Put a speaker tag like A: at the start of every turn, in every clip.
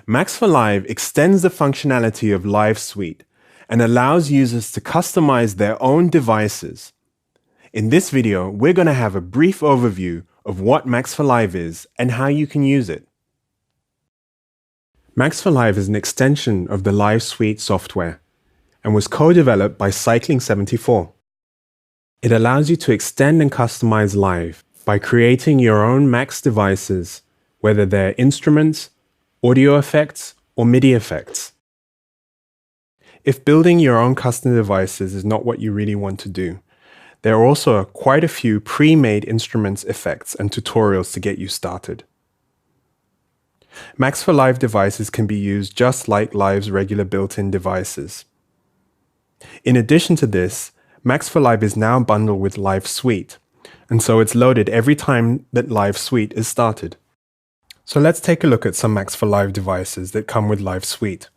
A: Max for Live extends the functionality of Live Suite and allows users to customize their own devices. In this video, we're going to have a brief overview of what Max for Live is and how you can use it. Max for Live is an extension of the Live Suite software and was co-developed by Cycling74. It allows you to extend and customize Live by creating your own Max devices, whether they're instruments, audio effects, or MIDI effects. If building your own custom devices is not what you really want to do, there are also quite a few pre-made instruments, effects, and tutorials to get you started. Max for Live devices can be used just like Live's regular built-in devices. In addition to this, Max for Live is now bundled with Live Suite, and so it's loaded every time that Live Suite is started. So let's take a look at some Max for Live devices that come with Live Suite.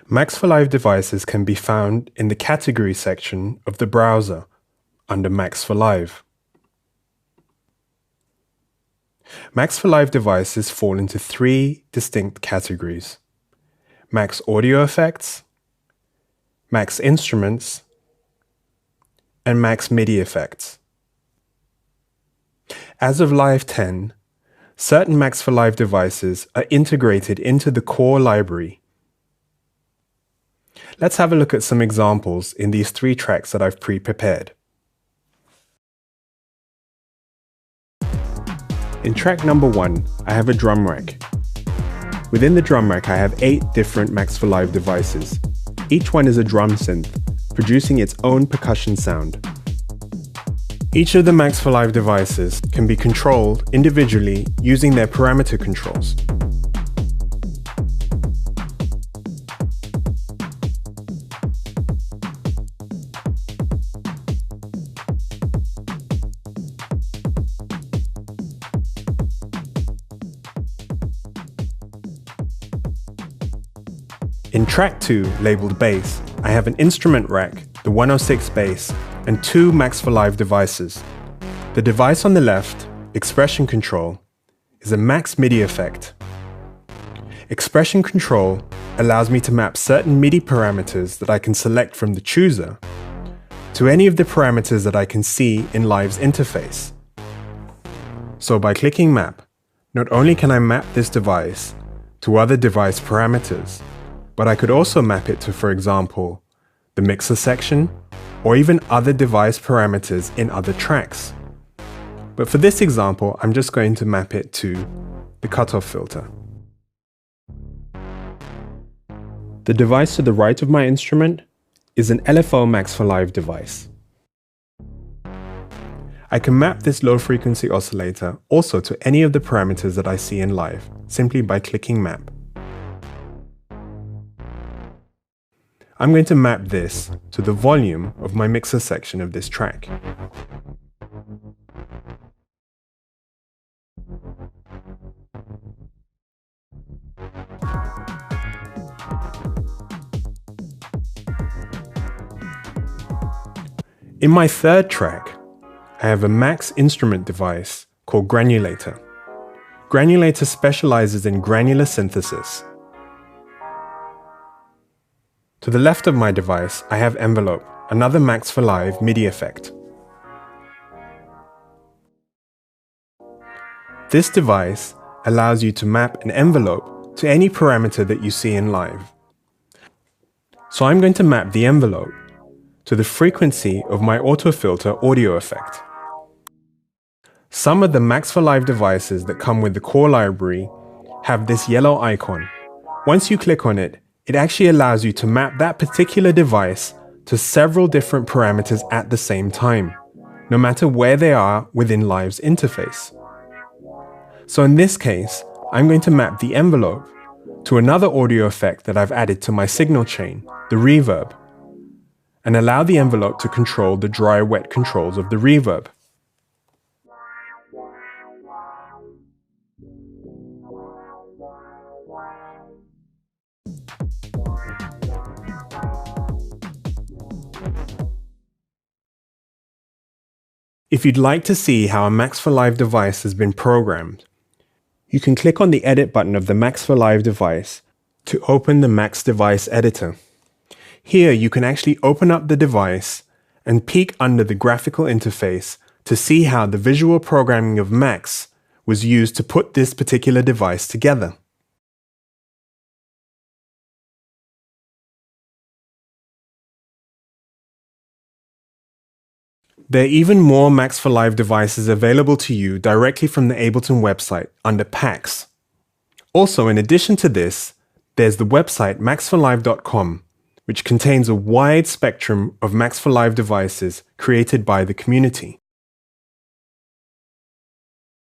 A: Max for Live devices can be found in the category section of the browser under Max for Live. Max for Live devices fall into three distinct categories: Max Audio Effects, Max Instruments, and Max MIDI Effects. As of Live 10, certain Max for Live devices are integrated into the core library. Let's have a look at some examples in these three tracks that I've pre-prepared. In track number 1, I have a drum rack. Within the drum rack, I have 8 different Max for Live devices. Each one is a drum synth, producing its own percussion sound. Each of the Max for Live devices can be controlled individually using their parameter controls. In track 2, labeled bass, I have an instrument rack, the 106 bass, and 2 Max for Live devices. The device on the left, Expression Control, is a Max MIDI effect. Expression Control allows me to map certain MIDI parameters that I can select from the chooser to any of the parameters that I can see in Live's interface. So by clicking Map, not only can I map this device to other device parameters, but I could also map it to, for example, the mixer section, or even other device parameters in other tracks. But for this example, I'm just going to map it to the cutoff filter. The device to the right of my instrument is an LFO Max for Live device. I can map this low frequency oscillator also to any of the parameters that I see in Live, simply by clicking Map. I'm going to map this to the volume of my mixer section of this track. In my third track, I have a Max instrument device called Granulator. Granulator specializes in granular synthesis. To the left of my device, I have Envelope, another Max for Live MIDI effect. This device allows you to map an envelope to any parameter that you see in Live. So I'm going to map the envelope to the frequency of my autofilter audio effect. Some of the Max for Live devices that come with the core library have this yellow icon. Once you click on it, it actually allows you to map that particular device to several different parameters at the same time, no matter where they are within Live's interface. So in this case, I'm going to map the envelope to another audio effect that I've added to my signal chain, the reverb, and allow the envelope to control the dry-wet controls of the reverb. If you'd like to see how a Max for Live device has been programmed, you can click on the Edit button of the Max for Live device to open the Max device editor. Here you can actually open up the device and peek under the graphical interface to see how the visual programming of Max was used to put this particular device together. There are even more Max for Live devices available to you directly from the Ableton website under packs. Also, in addition to this, there's the website maxforlive.com, which contains a wide spectrum of Max for Live devices created by the community.